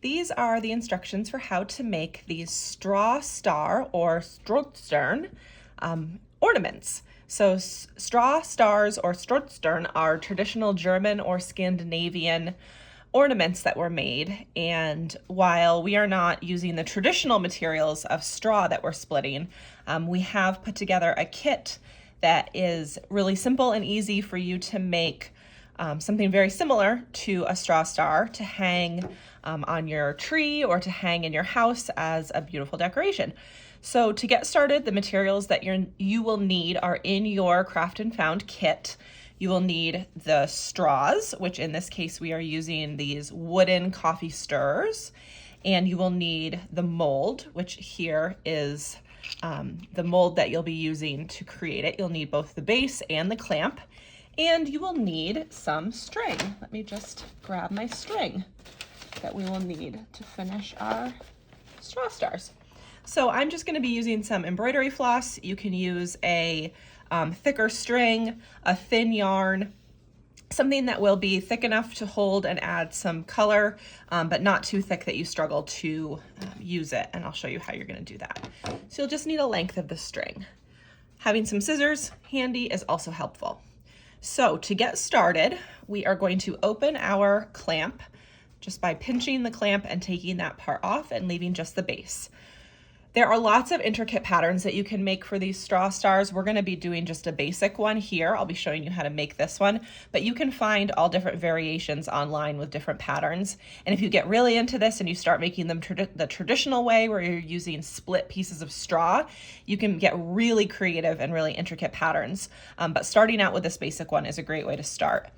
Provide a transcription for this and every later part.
These are the instructions for how to make these straw star or Strohsterne ornaments. So straw stars or Strohsterne are traditional German or Scandinavian ornaments that were made. And while we are not using the traditional materials of straw that we're splitting, we have put together a kit that is really simple and easy for you to make something very similar to a straw star to hang on your tree or to hang in your house as a beautiful decoration. So to get started, the materials that you will need are in your Craft and Found kit. You will need the straws, which in this case we are using these wooden coffee stirrers, and you will need the mold, which here is the mold that you'll be using to create it. You'll need both the base and the clamp, and you will need some string. Let me just grab my string that we will need to finish our straw stars. So I'm just going to be using some embroidery floss. You can use a thicker string, a thin yarn, something that will be thick enough to hold and add some color, but not too thick that you struggle to use it. And I'll show you how you're going to do that. So you'll just need a length of the string. Having some scissors handy is also helpful. So to get started, we are going to open our clamp just by pinching the clamp and taking that part off and leaving just the base. There are lots of intricate patterns that you can make for these straw stars. We're going to be doing just a basic one here. I'll be showing you how to make this one, but you can find all different variations online with different patterns. And if you get really into this and you start making them the traditional way where you're using split pieces of straw, you can get really creative and really intricate patterns. But starting out with this basic one is a great way to start.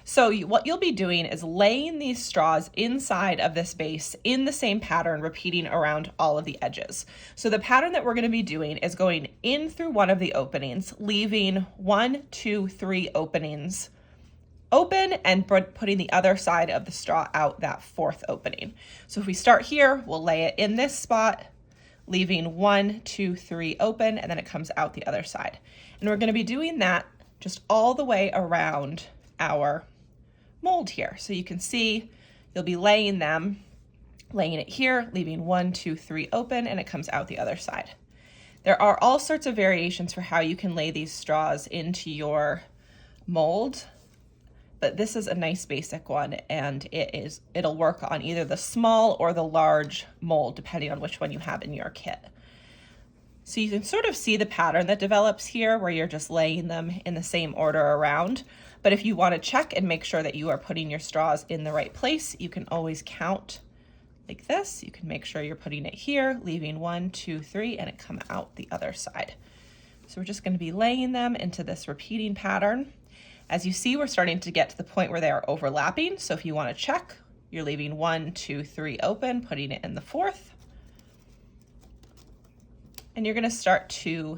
So what you'll be doing is laying these straws inside of this base in the same pattern, repeating around all of the edges. So the pattern that we're going to be doing is going in through one of the openings, leaving 1, 2, 3 openings open and putting the other side of the straw out that fourth opening. So if we start here, we'll lay it in this spot, leaving 1, 2, 3 open, and then it comes out the other side. And we're going to be doing that just all the way around our mold here. So you can see you'll be laying it here, leaving 1, 2, 3 open, and it comes out the other side. There are all sorts of variations for how you can lay these straws into your mold, but this is a nice basic one, and it'll work on either the small or the large mold, depending on which one you have in your kit. So you can sort of see the pattern that develops here where you're just laying them in the same order around. But if you want to check and make sure that you are putting your straws in the right place, you can always count like this. You can make sure you're putting it here, leaving 1, 2, 3, and it come out the other side. So we're just going to be laying them into this repeating pattern. As you see, we're starting to get to the point where they are overlapping. So if you want to check, you're leaving 1, 2, 3 open, putting it in the fourth. And you're going to start to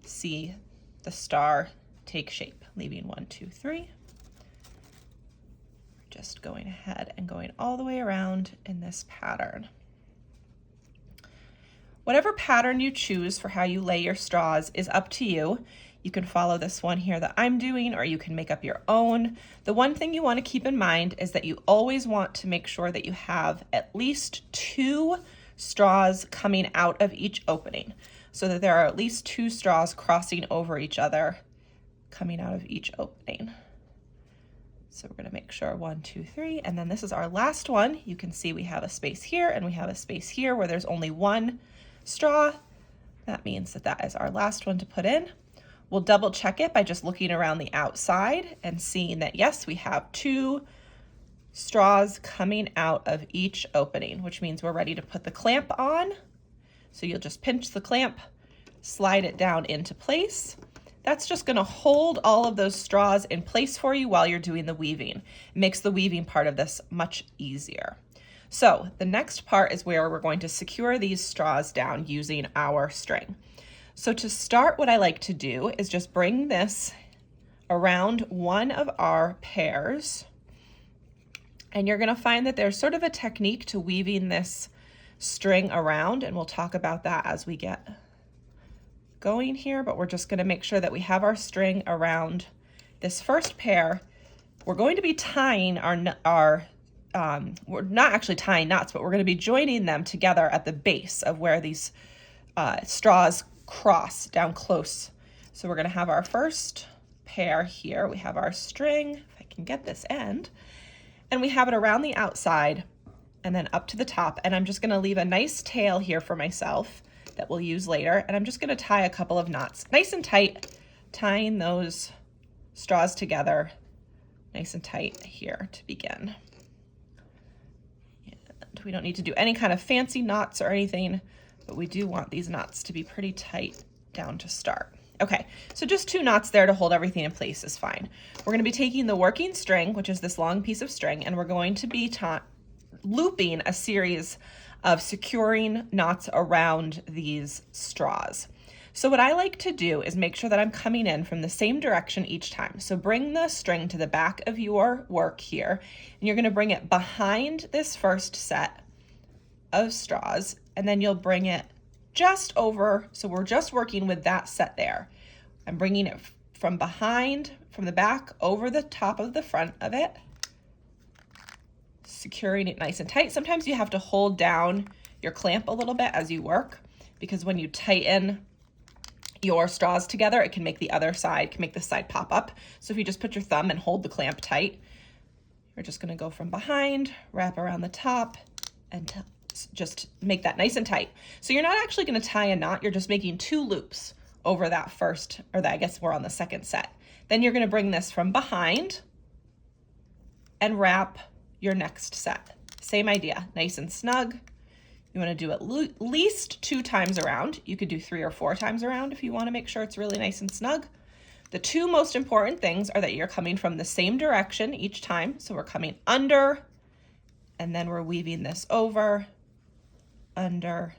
see the star take shape, leaving 1, 2, 3. Just going ahead and going all the way around in this pattern. Whatever pattern you choose for how you lay your straws is up to you. You can follow this one here that I'm doing, or you can make up your own. The one thing you want to keep in mind is that you always want to make sure that you have at least 2 straws coming out of each opening, so that there are at least 2 straws crossing over each other coming out of each opening. So we're going to make sure 1, 2, 3, and then this is our last one. You can see we have a space here and we have a space here where there's only 1 straw. That means that that is our last one to put in. We'll double check it by just looking around the outside and seeing that yes, we have 2 straws coming out of each opening, which means we're ready to put the clamp on. So you'll just pinch the clamp, slide it down into place. That's just going to hold all of those straws in place for you while you're doing the weaving. It makes the weaving part of this much easier. So the next part is where we're going to secure these straws down using our string. So to start, what I like to do is just bring this around one of our pairs, and you're going to find that there's sort of a technique to weaving this string around, and we'll talk about that as we get going here, but we're just going to make sure that we have our string around this first pair. We're going to be tying our we're not actually tying knots, but we're going to be joining them together at the base of where these straws cross down close. So we're going to have our first pair here. We have our string, if I can get this end, and we have it around the outside and then up to the top. And I'm just going to leave a nice tail here for myself that we'll use later. And I'm just going to tie a couple of knots nice and tight, tying those straws together nice and tight here to begin. And we don't need to do any kind of fancy knots or anything, but we do want these knots to be pretty tight down to start. Okay, so just 2 knots there to hold everything in place is fine. We're going to be taking the working string, which is this long piece of string, and we're going to be looping a series of securing knots around these straws. So what I like to do is make sure that I'm coming in from the same direction each time. So bring the string to the back of your work here, and you're going to bring it behind this first set of straws, and then you'll bring it just over, so we're just working with that set there. I'm bringing it from behind, from the back, over the top of the front of it, securing it nice and tight. Sometimes you have to hold down your clamp a little bit as you work, because when you tighten your straws together, it can make the other side, can make this side pop up. So if you just put your thumb and hold the clamp tight, you're just gonna go from behind, wrap around the top, and just make that nice and tight. So you're not actually going to tie a knot, you're just making 2 loops over that first, or that I guess we're on the second set. Then you're going to bring this from behind and wrap your next set. Same idea, nice and snug. You want to do at least 2 times around. You could do 3 or 4 times around if you want to make sure it's really nice and snug. The 2 most important things are that you're coming from the same direction each time. So we're coming under, and then we're weaving this over, under,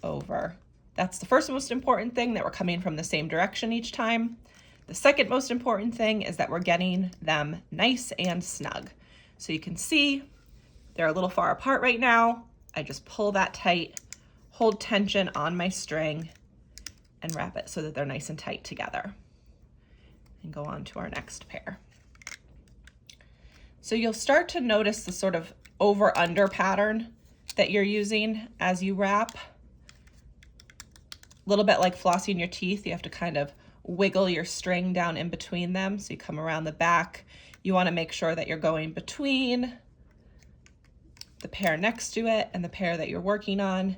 over. That's the first most important thing, that we're coming from the same direction each time. The second most important thing is that we're getting them nice and snug. So you can see they're a little far apart right now. I just pull that tight, hold tension on my string, and wrap it so that they're nice and tight together. And go on to our next pair. So you'll start to notice the sort of over-under pattern that you're using as you wrap. A little bit like flossing your teeth, you have to kind of wiggle your string down in between them. So you come around the back. You want to make sure that you're going between the pair next to it and the pair that you're working on,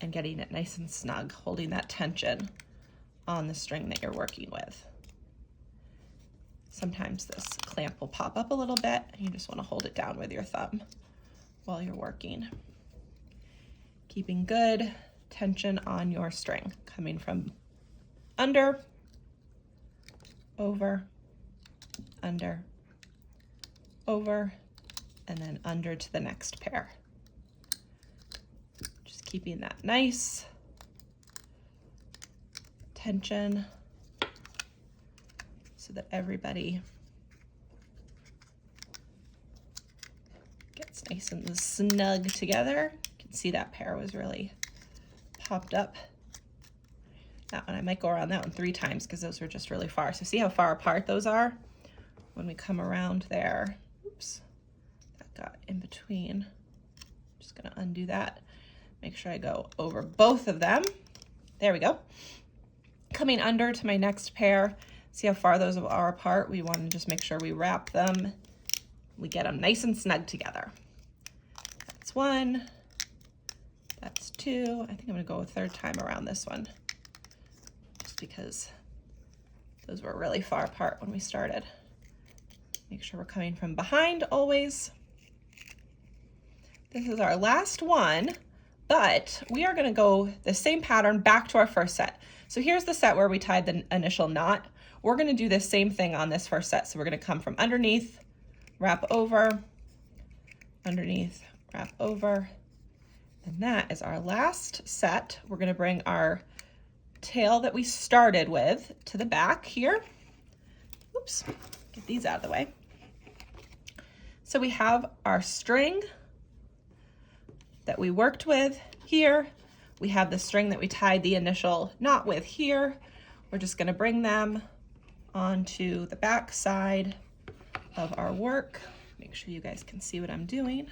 and getting it nice and snug, holding that tension on the string that you're working with. Sometimes this clamp will pop up a little bit, and you just want to hold it down with your thumb while you're working. Keeping good tension on your string, coming from under, over, under, over, and then under to the next pair. Just keeping that nice tension so that everybody gets nice and snug together. You can see that pair was really popped up. That one, I might go around that one 3 times because those were just really far. So see how far apart those are? When we come around there, oops, that got in between. Just gonna undo that. Make sure I go over both of them. There we go. Coming under to my next pair, see how far those are apart? We want to just make sure we wrap them. We get them nice and snug together. That's 1. That's 2. I think I'm gonna go a 3rd time around this one, just because those were really far apart when we started. Make sure we're coming from behind always. This is our last one, but we are gonna go the same pattern back to our first set. So here's the set where we tied the initial knot. We're gonna do the same thing on this first set. So we're gonna come from underneath, wrap over, underneath, wrap over, and that is our last set. We're gonna bring our tail that we started with to the back here. Oops, get these out of the way. So we have our string that we worked with here. We have the string that we tied the initial knot with here. We're just gonna bring them onto the back side of our work make sure you guys can see what I'm doing,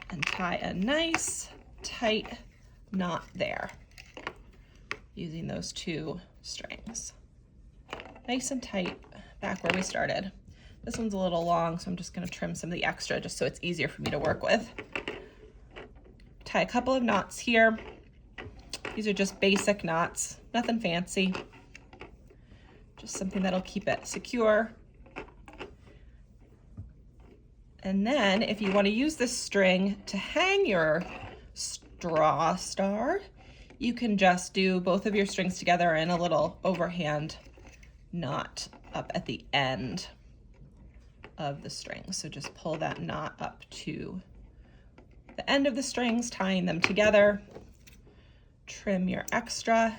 and tie a nice tight knot there using those 2 strings. Nice and tight back where we started. This one's a little long, so I'm just going to trim some of the extra just so it's easier for me to work with. Tie a couple of knots here. These are just basic knots, nothing fancy. Just something that'll keep it secure. And then if you want to use this string to hang your straw star, you can just do both of your strings together in a little overhand knot up at the end of the string. So just pull that knot up to the end of the strings, tying them together. Trim your extra.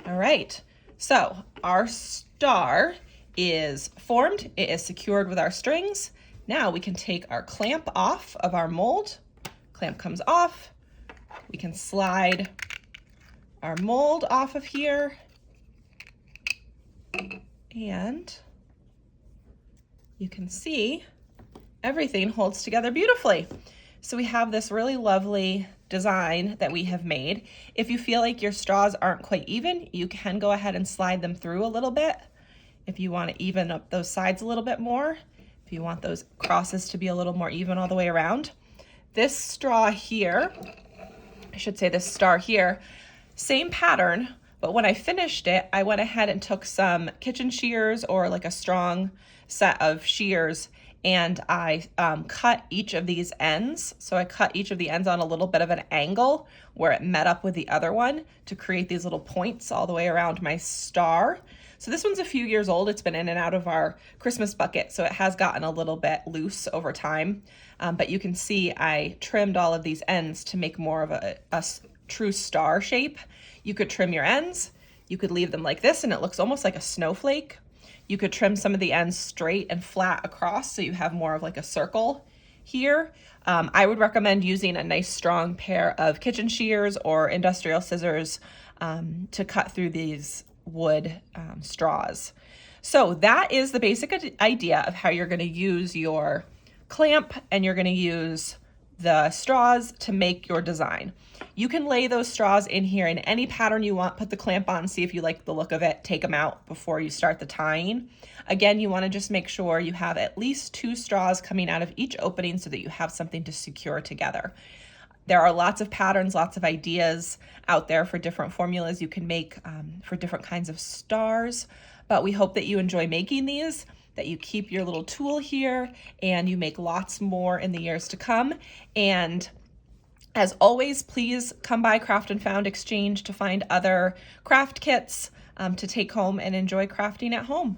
All right, so our star is formed. It is secured with our strings. Now we can take our clamp off of our mold. Clamp comes off. We can slide our mold off of here, and you can see everything holds together beautifully. So we have this really lovely design that we have made. If you feel like your straws aren't quite even, you can go ahead and slide them through a little bit. If you want to even up those sides a little bit more, if you want those crosses to be a little more even all the way around. This straw here, I should say this star here, same pattern, but when I finished it, I went ahead and took some kitchen shears or like a strong set of shears, and I cut each of these ends. So I cut each of the ends on a little bit of an angle where it met up with the other one to create these little points all the way around my star. So this one's a few years old. It's been in and out of our Christmas bucket, so it has gotten a little bit loose over time. But you can see I trimmed all of these ends to make more of a true star shape. You could trim your ends. You could leave them like this and it looks almost like a snowflake. You could trim some of the ends straight and flat across so you have more of like a circle here. I would recommend using a nice strong pair of kitchen shears or industrial scissors to cut through these wood straws. So that is the basic idea of how you're going to use your clamp and you're going to use the straws to make your design. You can lay those straws in here in any pattern you want, put the clamp on, see if you like the look of it, take them out before you start the tying. Again, you want to just make sure you have at least 2 straws coming out of each opening so that you have something to secure together. There are lots of patterns, lots of ideas out there for different formulas you can make for different kinds of stars, but we hope that you enjoy making these, that you keep your little tool here, and you make lots more in the years to come. And as always, please come by Craft and Found Exchange to find other craft kits to take home and enjoy crafting at home.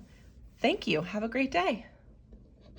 Thank you. Have a great day.